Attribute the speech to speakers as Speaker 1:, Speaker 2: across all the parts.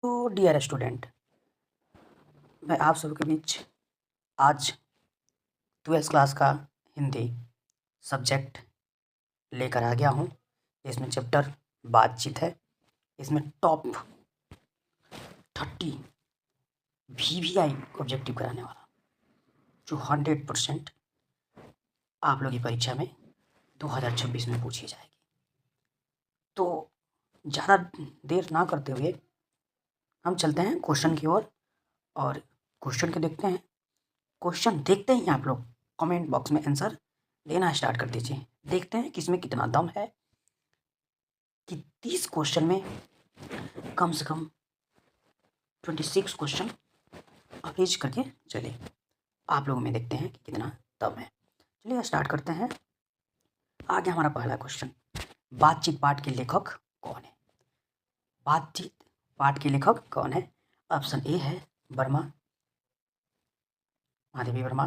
Speaker 1: तो dear student, मैं आप सबके बीच आज 12th क्लास का हिंदी सब्जेक्ट लेकर आ गया हूँ। इसमें चैप्टर बातचीत है। इसमें टॉप 30 VVI ऑब्जेक्टिव कराने वाला, जो 100% आप लोग की परीक्षा में 2026 में पूछी जाएगी। तो ज़्यादा देर ना करते हुए हम चलते हैं क्वेश्चन की ओर और क्वेश्चन को देखते हैं। क्वेश्चन देखते ही आप लोग कमेंट बॉक्स में आंसर देना स्टार्ट कर दीजिए। देखते हैं किसमें कितना दम है कि 30 क्वेश्चन में कम से कम 26 क्वेश्चन अरेंज करके चले। आप लोगों में देखते हैं कि कितना दम है। चलिए स्टार्ट करते हैं। आगे हमारा पहला क्वेश्चन, बातचीत पाठ के लेखक कौन है? बातचीत पाठ के लेखक कौन है? ऑप्शन ए है वर्मा, महादेवी वर्मा।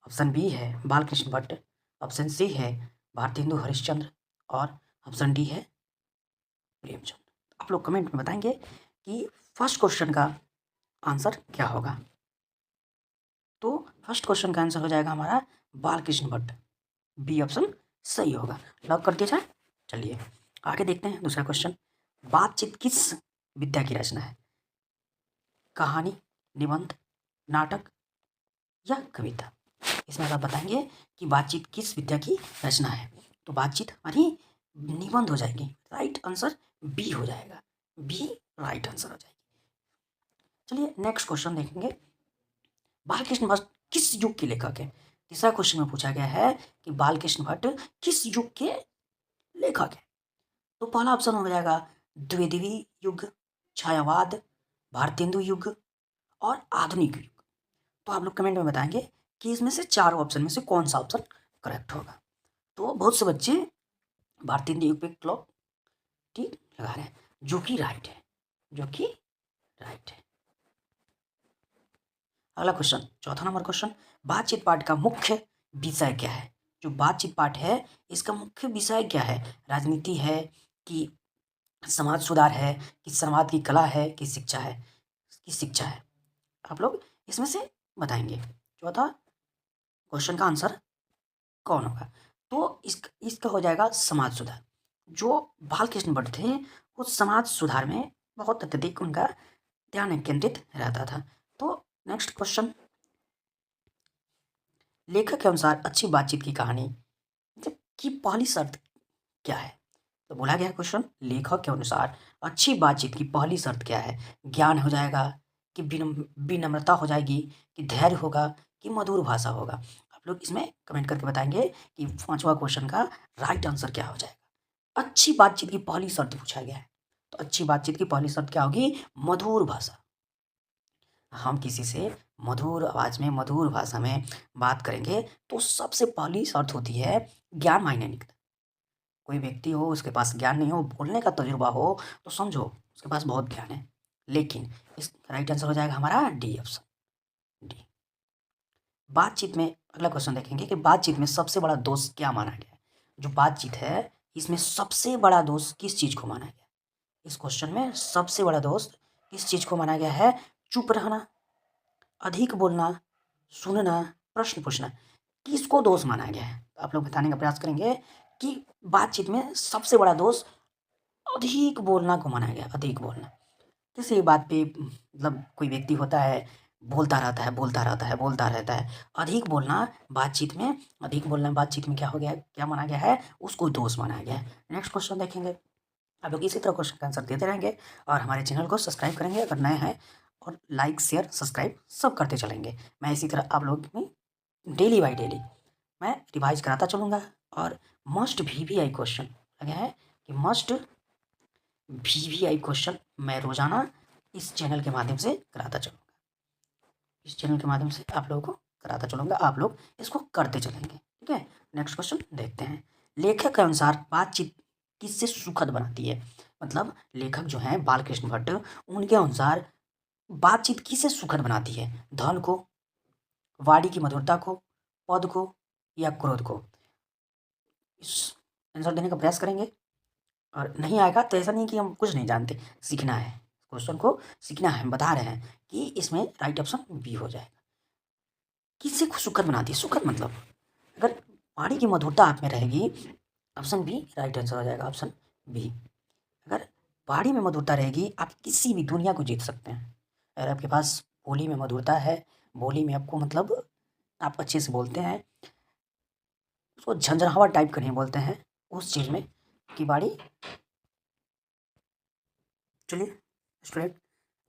Speaker 1: ऑप्शन बी है बालकृष्ण भट्ट। ऑप्शन सी है भारतेंदु हरिश्चंद्र और ऑप्शन डी है प्रेमचंद। आप लोग कमेंट में बताएंगे कि फर्स्ट क्वेश्चन का आंसर क्या होगा। तो फर्स्ट क्वेश्चन का आंसर हो जाएगा हमारा बालकृष्ण भट्ट। बी ऑप्शन सही होगा। लॉक कर दिया जाए। चलिए आगे देखते हैं दूसरा क्वेश्चन। बातचीत किस विद्या की रचना है? कहानी, निबंध, नाटक या कविता? इसमें आप बताएंगे कि बातचीत किस विद्या की रचना है। तो बातचीत हमारी निबंध हो जाएगी। राइट आंसर बी हो जाएगा। बी राइट आंसर हो जाएगी। चलिए नेक्स्ट क्वेश्चन देखेंगे। बालकृष्ण भट्ट किस युग के लेखक है? तीसरा क्वेश्चन में पूछा गया है कि बालकृष्ण भट्ट किस युग के लेखक है। तो पहला ऑप्शन हो जाएगा द्वितीय युग, छायावाद, भारतेंदु युग और आधुनिक युग। तो आप लोग कमेंट में बताएंगे कि इसमें से चारों ऑप्शन में से कौन सा ऑप्शन करेक्ट होगा। तो बहुत से बच्चे भारतेंदु युग पे क्लॉक ठीक लगा रहे हैं, जो कि राइट है, जो कि राइट है। अगला क्वेश्चन, चौथा नंबर क्वेश्चन, बातचीत पाठ का मुख्य विषय क्या है? जो बातचीत पाठ है इसका मुख्य विषय क्या है? राजनीति है कि समाज सुधार है कि संवाद की कला है कि शिक्षा है? कि शिक्षा है। आप लोग इसमें से बताएंगे चौथा क्वेश्चन का आंसर कौन होगा। तो इसका हो जाएगा समाज सुधार। जो बालकृष्ण भट्ट थे वो समाज सुधार में बहुत अत्यधिक उनका ध्यान केंद्रित रहता था। तो नेक्स्ट क्वेश्चन, लेखक के अनुसार अच्छी बातचीत की कहानी मतलब की पहली शर्त क्या है? तो बोला गया क्वेश्चन, लेखक के अनुसार अच्छी बातचीत की पहली शर्त क्या है? ज्ञान हो जाएगा कि विनम्रता हो जाएगी कि धैर्य होगा कि मधुर भाषा होगा? आप लोग इसमें कमेंट करके बताएंगे कि पांचवा क्वेश्चन का राइट आंसर क्या हो जाएगा। अच्छी बातचीत की पहली शर्त पूछा गया है। तो अच्छी बातचीत की पहली शर्त क्या होगी? मधुर भाषा। हम किसी से मधुर आवाज़ में, मधुर भाषा में बात करेंगे तो सबसे पहली शर्त होती है ज्ञान मायने नहीं रखता। कोई व्यक्ति हो उसके पास ज्ञान नहीं हो, बोलने का तजुर्बा हो, तो समझो उसके पास बहुत ज्ञान है। लेकिन इस राइट आंसर हो जाएगा हमारा डी ऑप्शन, डी। बातचीत में अगला क्वेश्चन देखेंगे कि बातचीत में सबसे बड़ा दोष क्या माना गया है? जो बातचीत है इसमें सबसे बड़ा दोष किस चीज़ को माना गया है? इस क्वेश्चन में सबसे बड़ा दोष किस चीज़ को माना गया है? चुप रहना, अधिक बोलना, सुनना, प्रश्न पूछना, किसको दोष माना गया है? तो आप लोग बताने का प्रयास करेंगे कि बातचीत में सबसे बड़ा दोष अधिक बोलना को माना गया। अधिक बोलना किसी बात पे मतलब कोई व्यक्ति होता है, बोलता रहता है, बोलता रहता है, बोलता रहता है। अधिक बोलना बातचीत में, अधिक बोलना बातचीत में क्या हो गया, क्या माना गया है? उसको दोष माना गया है। नेक्स्ट क्वेश्चन देखेंगे। आप लोग इसी तरह क्वेश्चन का आंसर देते रहेंगे और हमारे चैनल को सब्सक्राइब करेंगे अगर नए हैं, और लाइक शेयर सब्सक्राइब सब करते चलेंगे। मैं इसी तरह आप लोग में डेली बाई डेली मैं रिवाइज कराता चलूँगा। और मस्ट VVI क्वेश्चन लगे हैं कि मस्ट VVI क्वेश्चन मैं रोजाना इस चैनल के माध्यम से कराता चलूँगा। इस चैनल के माध्यम से आप लोगों को कराता चलूँगा, आप लोग इसको करते चलेंगे। ठीक है, नेक्स्ट क्वेश्चन देखते हैं। लेखक के अनुसार बातचीत किससे सुखद बनाती है? मतलब लेखक जो हैं बालकृष्ण भट्ट, उनके अनुसार बातचीत किससे सुखद बनाती है? धन को, वाणी की मधुरता को, पद को या क्रोध को? इस आंसर देने का प्रयास करेंगे। और नहीं आएगा तो ऐसा नहीं कि हम कुछ नहीं जानते, सीखना है, क्वेश्चन को सीखना है, हम बता रहे हैं कि इसमें राइट ऑप्शन बी हो जाएगा। किससे सुखद बनाती है? सुखद मतलब अगर पानी की मधुरता आप में रहेगी, ऑप्शन बी राइट आंसर हो जाएगा, ऑप्शन बी। अगर पानी में मधुरता रहेगी, आप किसी भी दुनिया को जीत सकते हैं। अगर आपके पास बोली में मधुरता है, बोली में आपको मतलब आप अच्छे से बोलते हैं, उसको झंझनाहट टाइप का नहीं बोलते हैं उस चीज़ में की बाड़ी। चलिए स्टूडेंट,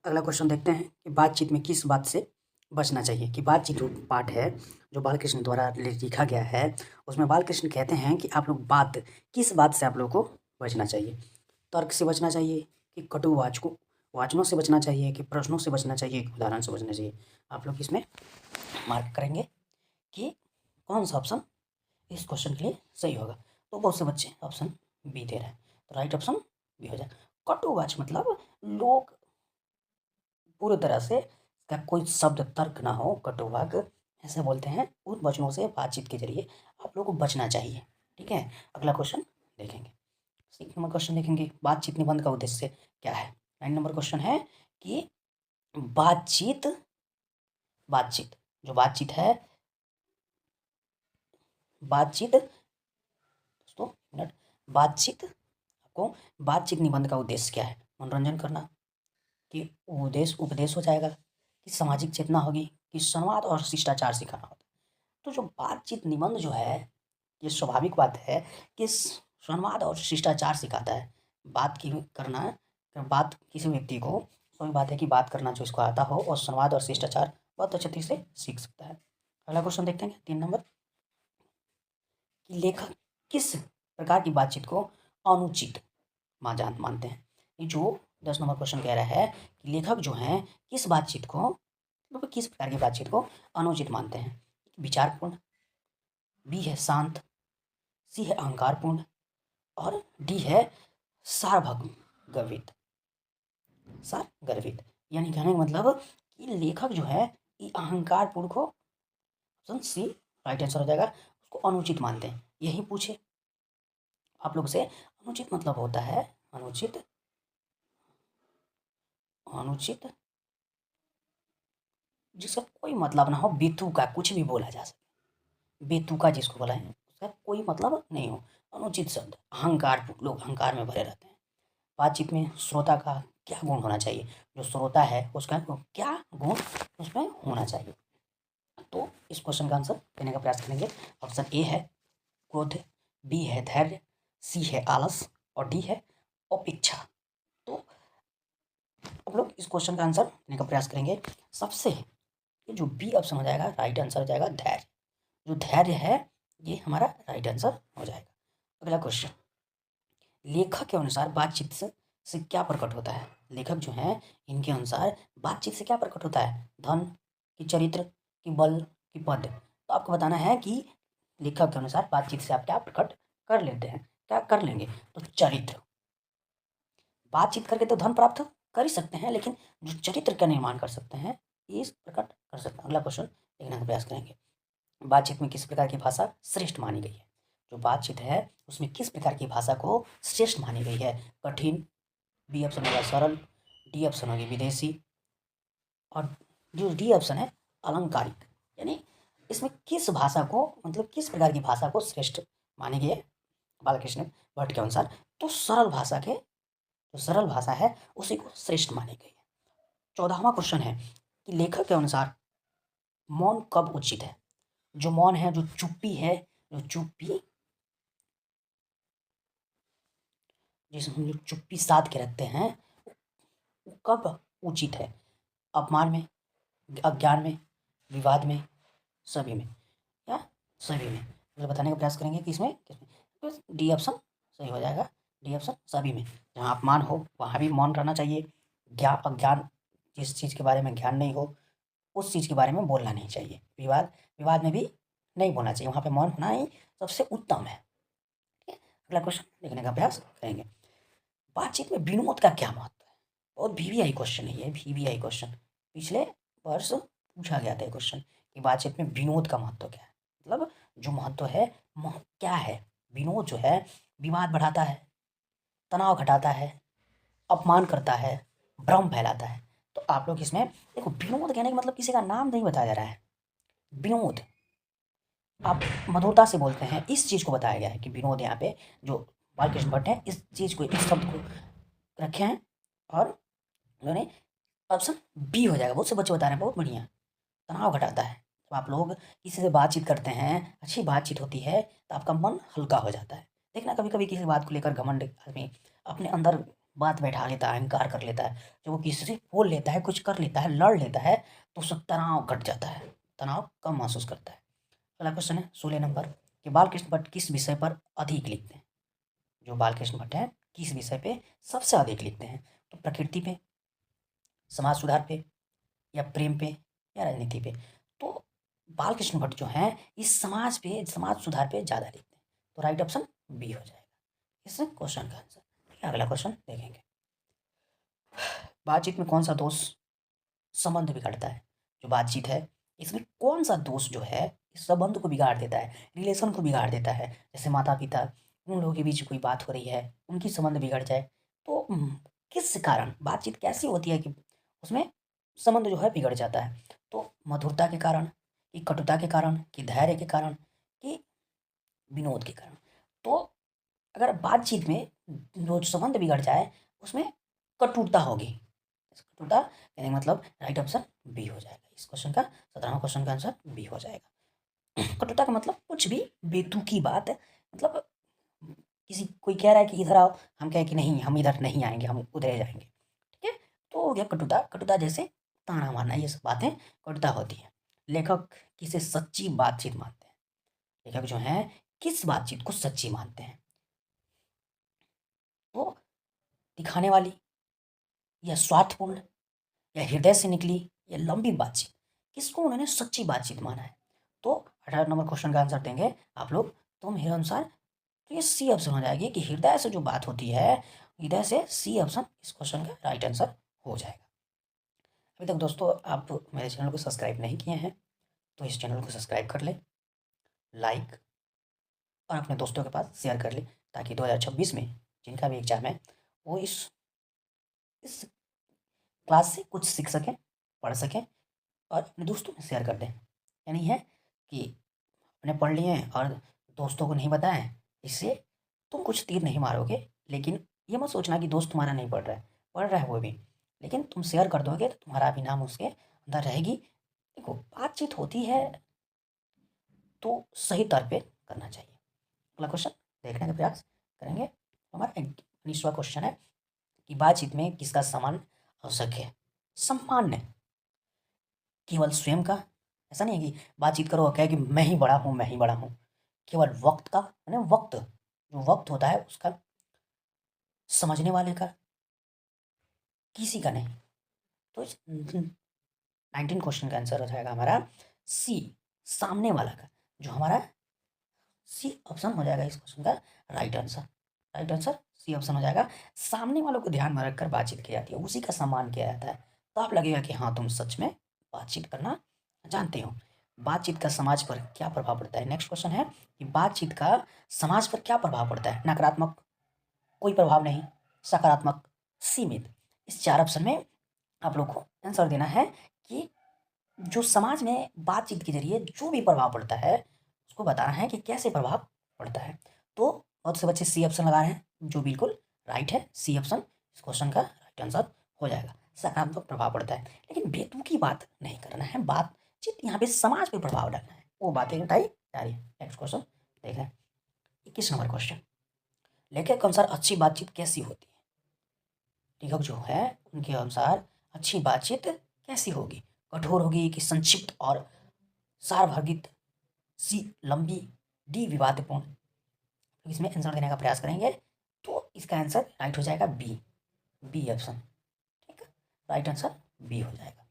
Speaker 1: अगला क्वेश्चन देखते हैं कि बातचीत में किस बात से बचना चाहिए। कि बातचीत जो पार्ट है, जो बालकृष्ण द्वारा लिखा गया है, उसमें बालकृष्ण कहते हैं कि आप लोग किस बात से आप लोग को बचना चाहिए। तर्क से बचना चाहिए, कि कटु वाचनों से बचना चाहिए, कि प्रश्नों से बचना चाहिए, कि उदाहरण से बचना चाहिए। आप लोग इसमें मार्क करेंगे कि कौन सा ऑप्शन इस क्वेश्चन के लिए सही होगा। तो बहुत से बच्चे ऑप्शन बी दे रहे हैं, तो राइट ऑप्शन बी हो जाए। कटुवाच मतलब लोग पूरी तरह से का कोई शब्द तर्क ना हो, कटुवाक ऐसे बोलते हैं। उन वचनों से बातचीत के जरिए आप लोगों को बचना चाहिए। ठीक है, अगला क्वेश्चन देखेंगे। 6 नंबर क्वेश्चन देखेंगे, बातचीत निबंध का उद्देश्य क्या है। 9 नंबर क्वेश्चन है कि बातचीत बातचीत जो बातचीत है, बातचीत दोस्तों मिनट, बातचीत आपको बातचीत निबंध का उद्देश्य क्या है? मनोरंजन करना, कि उपदेश हो जाएगा, कि सामाजिक चेतना होगी, कि संवाद और शिष्टाचार सिखाना होता है। तो जो बातचीत निबंध जो है, ये स्वाभाविक बात है कि संवाद और शिष्टाचार सिखाता है। बात की करना, बात किसी व्यक्ति को कोई बात है कि बात करना जो इसको आता हो, और संवाद और शिष्टाचार बहुत अच्छे तरीके से सीख सकता है। अगला क्वेश्चन देखते हैं 3 नंबर, कि लेखक किस प्रकार की बातचीत को अनुचित मानते हैं। ये जो 10 नंबर क्वेश्चन कह रहा है कि लेखक जो हैं किस बातचीत को, मतलब किस प्रकार की बातचीत को अनुचित मानते हैं। विचारपूर्ण, बी है शांत, सी है अहंकारपूर्ण, और डी है सार्वभौमिक गर्वित। यानी कहने का मतलब कि लेखक जो है ये अहंकारपूर्ण को, ऑप्शन सी राइट आंसर हो जाएगा, उसको अनुचित मानते हैं। यही पूछे आप लोग से, अनुचित मतलब होता है अनुचित अनुचित जिसका कोई मतलब ना हो, बेतुका कुछ भी बोला जा सके, बेतुका जिसको बोला है उसका कोई मतलब नहीं हो। अनुचित शब्द, अहंकार, लोग अहंकार में भरे रहते हैं। बातचीत में श्रोता का क्या गुण होना चाहिए, जो श्रोता है उसका क्या गुण उसमें होना चाहिए। तो इस क्वेश्चन का आंसर देने का प्रयास करेंगे। ऑप्शन ए है क्रोध, बी है धैर्य, सी है आलस, और डी है अपेक्षा। तो हम लोग इस क्वेश्चन का आंसर देने का प्रयास करेंगे। सबसे ये जो बी ऑप्शन हो जाएगा, राइट आंसर हो जाएगा धैर्य। जो धैर्य है ये हमारा राइट आंसर हो जाएगा। अगला क्वेश्चन, लेखक के अनुसार बातचीत से क्या प्रकट होता है। लेखक जो हैं इनके अनुसार बातचीत से क्या प्रकट होता है। धन, की चरित्र, की बल, की पद। तो आपको बताना है कि लेखक के अनुसार बातचीत से आप क्या प्रकट कर लेते हैं, क्या कर लेंगे। तो चरित्र, बातचीत करके तो धन प्राप्त कर ही सकते हैं, लेकिन जो चरित्र का निर्माण कर सकते हैं ये प्रकट कर सकते हैं। अगला क्वेश्चन देखने का प्रयास करेंगे, बातचीत में किस प्रकार की भाषा श्रेष्ठ मानी गई है। जो बातचीत है उसमें किस प्रकार की भाषा को श्रेष्ठ मानी गई है। कठिन, बी ऑप्शन होगा सरल, डी ऑप्शन होगी विदेशी, और जो डी ऑप्शन है अलंकारिक। यानी इसमें किस भाषा को, मतलब किस प्रकार की भाषा को श्रेष्ठ मानी गई है बालकृष्ण भट्ट के अनुसार। तो सरल भाषा के, जो सरल भाषा है उसी को श्रेष्ठ मानी गई है। 14वां क्वेश्चन है कि लेखक के अनुसार मौन कब उचित है। जो मौन है, जो चुप्पी है, जो चुप्पी जिसे हम लोग चुप्पी साध के रखते हैं, वो कब उचित है। अपमान में, अज्ञान में, विवाद में, सभी में, या सभी में। मतलब बताने का प्रयास करेंगे कि इसमें किसमें, तो डी ऑप्शन सही हो जाएगा। डी ऑप्शन सभी में। जहाँ अपमान हो वहाँ भी मौन रहना चाहिए। अज्ञान, जिस चीज़ के बारे में ज्ञान नहीं हो उस चीज़ के बारे में बोलना नहीं चाहिए। विवाद में भी नहीं बोलना चाहिए, वहाँ पे मौन होना ही सबसे उत्तम है। ठीक है, अगला क्वेश्चन देखने का अभ्यास करेंगे। बातचीत में विनोद का क्या महत्व है। बहुत वीवीआई क्वेश्चन है ये, वीवीआई क्वेश्चन। पिछले वर्ष पूछा गया था ये क्वेश्चन कि बातचीत में विनोद का महत्व क्या है। मतलब जो महत्व है क्या है। विनोद जो है विवाद बढ़ाता है, तनाव घटाता है, अपमान करता है, भ्रम फैलाता है। तो आप लोग इसमें देखो, विनोद कहने का मतलब किसी का नाम नहीं बताया जा रहा है। विनोद आप मधुरता से बोलते हैं, इस चीज़ को बताया गया है कि विनोद यहाँ पे जो बालकृष्ण भट्ट हैं इस चीज़ को, इस शब्द को रखे हैं और उन्होंने ऑप्शन बी हो जाएगा। बहुत से बच्चे बता रहे हैं, बहुत बढ़िया। तनाव घटाता है। जब आप लोग किसी से बातचीत करते हैं, अच्छी बातचीत होती है तो आपका मन हल्का हो जाता है। देखना कभी कभी किसी बात को लेकर घमंड आदमी अपने अंदर बात बैठा लेता है, अहंकार कर लेता है। जब वो किसी से बोल लेता है, कुछ कर लेता है, लड़ लेता है, तो उसका तनाव घट जाता है, तनाव कम महसूस करता है। अगला क्वेश्चन है 16 नंबर कि बालकृष्ण भट्ट किस विषय पर अधिक लिखते हैं। जो बालकृष्ण भट्ट हैं किस विषय पे सबसे अधिक लिखते हैं। तो प्रकृति पे, समाज सुधार पे, या प्रेम पे, या राजनीति पे। तो बालकृष्ण भट्ट जो हैं इस समाज पे, समाज सुधार पे ज़्यादा लिखते हैं। तो राइट ऑप्शन बी हो जाएगा इस क्वेश्चन का आंसर। अगला क्वेश्चन देखेंगे, बातचीत में कौन सा दोष संबंध बिगाड़ता है। जो बातचीत है इसमें कौन सा दोष जो है इस संबंध को बिगाड़ देता है, रिलेशन को बिगाड़ देता है। जैसे माता पिता, उन लोगों के बीच कोई बात हो रही है, उनकी संबंध बिगड़ जाए, तो किस कारण बातचीत कैसी होती है कि उसमें संबंध जो है बिगड़ जाता है। तो मधुरता के कारण, कि कटुता के कारण, कि धैर्य के कारण, कि विनोद के कारण। तो अगर बातचीत में जो संबंध बिगड़ जाए उसमें कटुता होगी। कटुता यानी मतलब राइट ऑप्शन बी हो जाएगा इस क्वेश्चन का। 17वां क्वेश्चन का आंसर बी हो जाएगा। कटुता का मतलब कुछ भी बेतुकी बात है, मतलब किसी कोई कह रहा है कि इधर आओ, हम कहें कि नहीं हम इधर नहीं आएंगे, हम उधर जाएंगे, ठीक है। तो हो गया कटुता। कटुता जैसे ताना मारना, ये सब बातें कटुता होती है। लेखक किसे सच्ची बातचीत मानते हैं। लेखक जो है किस बातचीत को सच्ची मानते हैं। तो दिखाने वाली, या स्वार्थपूर्ण, या हृदय से निकली, या लंबी बातचीत, किसको उन्होंने सच्ची बातचीत माना है। तो 18 नंबर क्वेश्चन का आंसर देंगे आप लोग, तो मेरे अनुसार तो ये सी ऑप्शन हो जाएगी कि हृदय से जो बात होती है, हृदय से, सी ऑप्शन इस क्वेश्चन का राइट आंसर हो जाएगा। अभी तक दोस्तों आप मेरे चैनल को सब्सक्राइब नहीं किए हैं तो इस चैनल को सब्सक्राइब कर लें, लाइक और अपने दोस्तों के पास शेयर कर लें, ताकि 2026 में जिनका भी एग्जाम है वो इस क्लास से कुछ सीख सकें, पढ़ सकें और अपने दोस्तों में शेयर कर दें। यानी है कि अपने पढ़ लिए और दोस्तों को नहीं बताएं, इससे तुम कुछ तीर नहीं मारोगे। लेकिन ये मत सोचना कि दोस्त तुम्हारा नहीं पढ़ रहा है, पढ़ रहा है वो भी, लेकिन तुम शेयर कर दोगे तो तुम्हारा भी नाम उसके अंदर रहेगी। देखो बातचीत होती है तो सही तौर पे करना चाहिए। अगला क्वेश्चन देखने का प्रयास करेंगे। हमारा 19वां क्वेश्चन है कि बातचीत में किसका सम्मान आवश्यक है। सम्मान केवल स्वयं का, ऐसा नहीं है कि बातचीत करो और कहे कि मैं ही बड़ा हूँ, मैं ही बड़ा हूँ। केवल वक्त का, यानी वक्त, जो वक्त होता है उसका, समझने वाले का, किसी का नहीं। तो 19 क्वेश्चन का आंसर हो जाएगा हमारा सी, सामने वाला का। जो हमारा सी ऑप्शन हो जाएगा इस क्वेश्चन का right answer. Right answer C option हो जाएगा। सामने वालों को ध्यान में रखकर बातचीत की जाती है, उसी का सम्मान किया जाता है। तो आप लगेगा कि हाँ तुम सच में बातचीत करना जानते हो। बातचीत का समाज पर क्या प्रभाव पड़ता है। नेक्स्ट क्वेश्चन है कि बातचीत का समाज पर क्या प्रभाव पड़ता है। नकारात्मक, कोई प्रभाव नहीं, सकारात्मक, सीमित। इस 4 ऑप्शन में आप लोग को आंसर देना है कि जो समाज में बातचीत के जरिए जो भी प्रभाव पड़ता है उसको बताना है कि कैसे प्रभाव पड़ता है। तो बहुत से बच्चे सी ऑप्शन लगा रहे हैं, जो बिल्कुल राइट है। सी ऑप्शन इस क्वेश्चन का राइट आंसर हो जाएगा। सकारात्मक प्रभाव पड़ता है, लेकिन बेतुकी बात नहीं करना है, बातचीत यहाँ पे समाज पे प्रभाव डालना है, वो बातें बताई जा रही है। नेक्स्ट क्वेश्चन देख रहे हैं, 21 नंबर क्वेश्चन, लेखक के अनुसार अच्छी बातचीत कैसी होती है। लेखक जो है उनके अनुसार अच्छी बातचीत कैसी होगी। कठोर होगी कि संक्षिप्त और सारभर्गित, सी लंबी, डी विवादपूर्ण। तो इसमें आंसर देने का प्रयास करेंगे तो इसका आंसर राइट हो जाएगा बी, बी ऑप्शन। ठीक है, राइट आंसर बी हो जाएगा।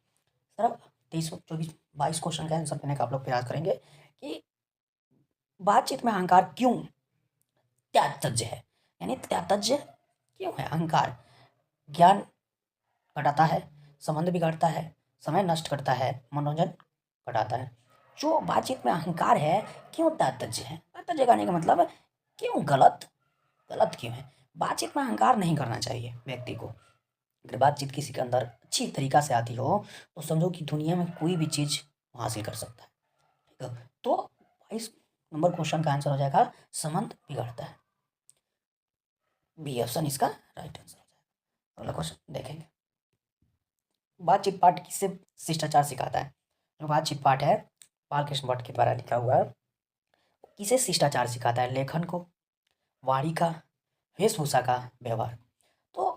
Speaker 1: सर अब 23, 24, 22 क्वेश्चन का आंसर देने का आप लोग प्रयास करेंगे कि बातचीत में अहंकार क्यों त्याज्य है। यानी त्याज्य क्यों है अहंकार। ज्ञान घटाता है, संबंध बिगाड़ता है, समय नष्ट करता है, मनोरंजन घटाता है। जो बातचीत में अहंकार है क्यों त्याज्य है। त्याज्य करने का मतलब क्यों गलत, गलत क्यों है। बातचीत में अहंकार नहीं करना चाहिए व्यक्ति को। अगर बातचीत किसी के अंदर अच्छी तरीका से आती हो तो समझो कि दुनिया में कोई भी चीज़ हासिल कर सकता है। ठीक है, तो 22 नंबर क्वेश्चन का आंसर हो जाएगा संबंध बिगड़ता है। बी ऑप्शन इसका राइट आंसर हो जाएगा। अगला क्वेश्चन देखेंगे। बातचीत पाठ किससे शिष्टाचार सिखाता है? जो बातचीत पाठ है बालकृष्ण भट्ट के द्वारा लिखा हुआ है, किसे शिष्टाचार सिखाता है? लेखन को, वाणी का, वेशभूषा का, व्यवहार। तो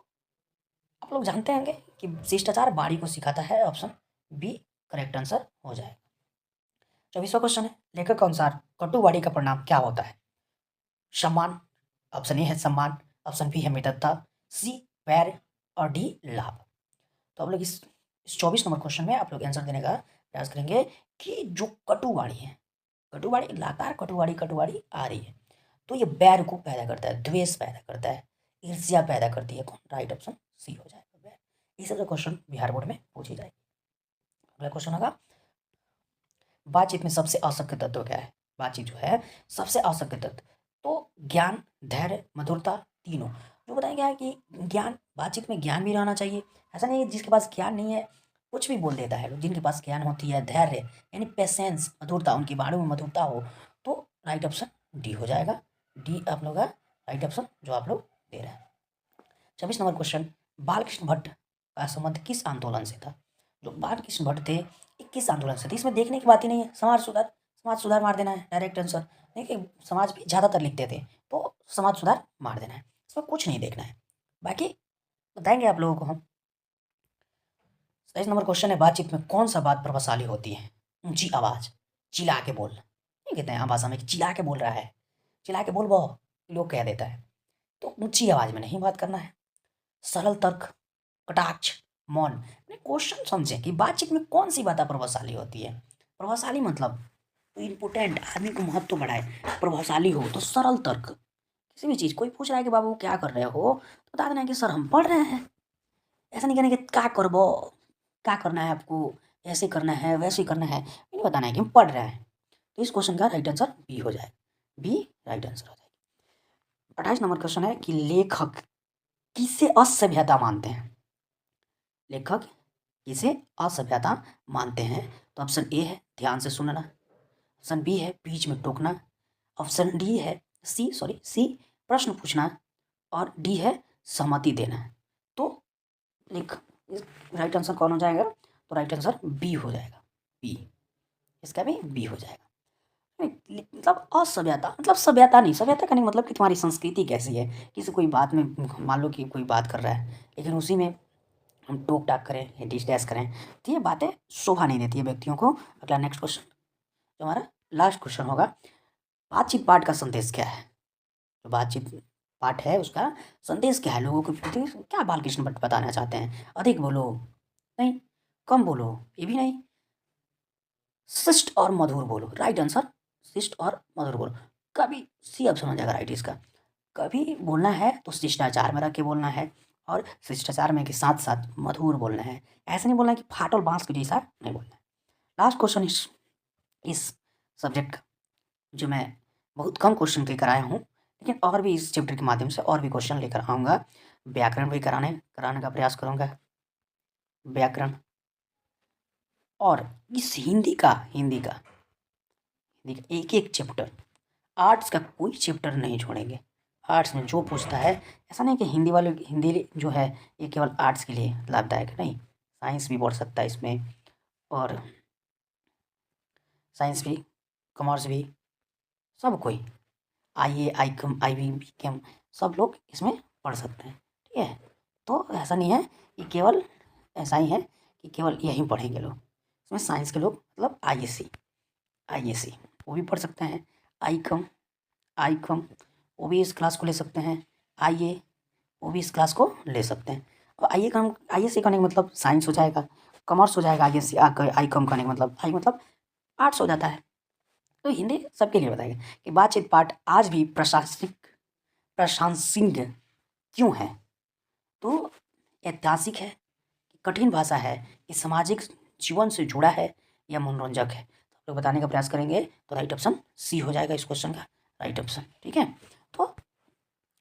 Speaker 1: आप लोग जानते होंगे कि शिष्टाचार वाणी को सिखाता है। ऑप्शन बी करेक्ट आंसर हो जाएगा। 24वां क्वेश्चन है, लेखक के अनुसार कटु वाणी का परिणाम क्या होता है? सम्मान, ऑप्शन ए है सम्मान, ऑप्शन बी है मित्रता, सी वैर और डी लाभ। तो आप लोग इस 24 नंबर क्वेश्चन में आप लोग आंसर देने का प्रयास करेंगे कि जो कटुवाणी है, कटुवाणी लगातार कटुवाणी आ रही है तो ये बैर को पैदा करता है, द्वेष पैदा करता है, ईर्ष्या पैदा करती है। कौन? राइट ऑप्शन सी हो जाएगा बैर। इस सबसे क्वेश्चन बिहार बोर्ड में पूछी जाएगी। अगला क्वेश्चन होगा, बातचीत में सबसे आवश्यक तत्व क्या है? बातचीत जो है सबसे आवश्यक तत्व तो ज्ञान, धैर्य, मधुरता, तीनों। जो बताया गया है कि ज्ञान, बातचीत में ज्ञान भी रहना चाहिए। ऐसा नहीं है जिसके पास ज्ञान नहीं है कुछ भी बोल देता है। जिनके पास ज्ञान होती है, धैर्य यानी पेशेंस, मधुरता, उनकी बाणों में मधुरता हो तो राइट ऑप्शन डी हो जाएगा। डी आप लोग का राइट ऑप्शन जो आप लोग दे रहे हैं। 26 नंबर क्वेश्चन, बालकृष्ण भट्ट का संबंध किस आंदोलन से था? जो बालकृष्ण भट्ट थे ये किस आंदोलन से थे? इसमें देखने की बात ही नहीं है। समाज सुधार मार देना है डायरेक्ट आंसर। देखिए समाज भी ज़्यादातर लिखते थे तो समाज सुधार मार देना है, इसमें कुछ नहीं देखना है। बाकी बताएंगे आप लोगों को हम। 27 नंबर क्वेश्चन है, बातचीत में कौन सा बात प्रभावशाली होती है? ऊंची आवाज, चिल्ला के बोलना। नहीं कहते हैं आम भाषा में कि चिल्ला के बोल रहा है, चिल्ला के बोल बो, लोग कह देता है। तो ऊंची आवाज में नहीं बात करना है। सरल तर्क, कटाक्ष, मौन। क्वेश्चन समझें कि बातचीत में कौन सी बातें प्रभावशाली होती है। प्रभावशाली मतलब तो इम्पोर्टेंट, आदमी को महत्व बढ़ाए। प्रभावशाली हो तो सरल तर्क, किसी भी चीज़, कोई पूछ रहा है कि बाबू क्या कर रहे हो तो बता देना है कि सर हम पढ़ रहे हैं। ऐसा नहीं कहना कि क्या करबो, क्या करना है आपको, ऐसे करना है वैसे करना है, नहीं बताना है कि हम पढ़ रहे हैं। तो इस क्वेश्चन का राइट आंसर बी हो जाए, बी राइट आंसर हो जाएगा। 28 नंबर क्वेश्चन है कि लेखक किसे असभ्यता मानते हैं? लेखक किसे असभ्यता मानते हैं? तो ऑप्शन ए है ध्यान से सुनना, ऑप्शन बी है बीच में टोकना, ऑप्शन डी है सी प्रश्न पूछना और डी है सहमति देना। तो एक राइट आंसर कौन हो जाएगा? तो राइट आंसर बी हो जाएगा, बी, इसका भी बी हो जाएगा। मतलब असभ्यता मतलब सभ्यता नहीं, सभ्यता का नहीं मतलब कि तुम्हारी संस्कृति कैसी है। किसी कोई बात में मान लो कि कोई बात कर रहा है लेकिन उसी में हम टोक टाक करें या डिस डैश करें तो ये बातें शोभा नहीं देती है व्यक्तियों को। अगला नेक्स्ट क्वेश्चन जो हमारा लास्ट क्वेश्चन होगा, बातचीत पाठ का संदेश क्या है? जो बातचीत पाठ है उसका संदेश क्या है? लोगों के प्रति क्या बालकृष्ण भट्ट बताना चाहते हैं? अधिक बोलो नहीं, कम बोलो ये भी नहीं, शिष्ट और मधुर बोलो। राइट आंसर शिष्ट और मधुर बोलो। कभी सी ऑप्शन हो जाएगा राइट इसका। कभी बोलना है तो शिष्टाचार में रख के बोलना है और शिष्टाचार में के साथ साथ मधुर बोलना है। ऐसा नहीं बोलना है कि फाटल बांस के जैसा नहीं बोलना है। लास्ट क्वेश्चन इस सब्जेक्ट का जो मैं बहुत कम क्वेश्चन लेकर आया हूँ लेकिन और भी इस चैप्टर के माध्यम से और भी क्वेश्चन लेकर आऊँगा। व्याकरण भी कराने का प्रयास करूँगा, व्याकरण। और इस हिंदी का एक एक चैप्टर, आर्ट्स का कोई चैप्टर नहीं छोड़ेंगे। आर्ट्स में जो पूछता है, ऐसा नहीं कि हिंदी जो है ये केवल आर्ट्स के लिए लाभदायक है, नहीं, साइंस भी बढ़ सकता है इसमें, और साइंस भी, कॉमर्स भी, सब कोई आई ए आई कम आई बी बी कम सब लोग इसमें पढ़ सकते हैं। ठीक है, तो ऐसा नहीं है कि केवल ऐसा ही है कि केवल यही पढ़ेंगे लोग। इसमें साइंस के लोग मतलब आई ए सी वो भी पढ़ सकते हैं। आई कम वो भी इस क्लास को ले सकते हैं। आई ए वो भी इस क्लास को ले सकते हैं। और आई ए सी करने का मतलब साइंस हो जाएगा, कॉमर्स हो जाएगा, आई कम करने का मतलब आई मतलब आर्ट्स हो जाता है। तो हिंदी सबके लिए बताएगा कि बातचीत पाठ आज भी प्रशंसनीय क्यों है? तो ऐतिहासिक है, कठिन भाषा है, कि सामाजिक जीवन से जुड़ा है या मनोरंजक है? तो आप लोग बताने का प्रयास करेंगे तो राइट ऑप्शन सी हो जाएगा इस क्वेश्चन का राइट ऑप्शन। ठीक है, तो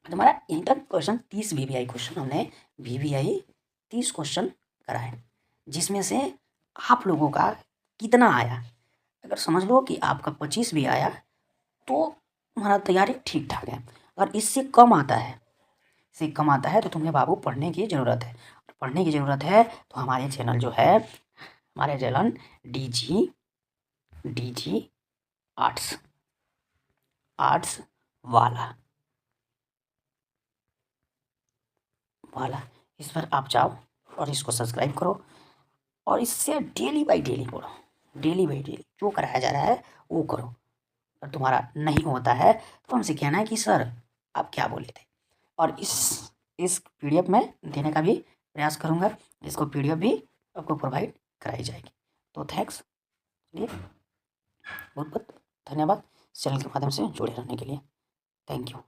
Speaker 1: हमारा यहीं तक क्वेश्चन 30 VVI क्वेश्चन हमने VVI 30 क्वेश्चन कराए, जिसमें से आप लोगों का कितना आया। अगर समझ लो कि आपका 25 भी आया तो तुम्हारा तैयारी ठीक ठाक है। अगर इससे कम आता है, इससे कम आता है तो तुम्हें बाबू पढ़ने की ज़रूरत है। पढ़ने की ज़रूरत है तो हमारे चैनल जो है, हमारे channel D G arts arts वाला इस पर आप जाओ और इसको सब्सक्राइब करो और इससे डेली बाई डेली पढ़ो। डेली बाई डेली जो कराया जा रहा है वो करो। अगर तुम्हारा नहीं होता है तो हमसे कहना है कि सर आप क्या बोले थे। और इस पीडीएफ में देने का भी प्रयास करूँगा। इसको पीडीएफ भी आपको प्रोवाइड कराई जाएगी। तो थैंक्स, चलिए बहुत बहुत धन्यवाद चैनल के माध्यम से जुड़े रहने के लिए। Thank you.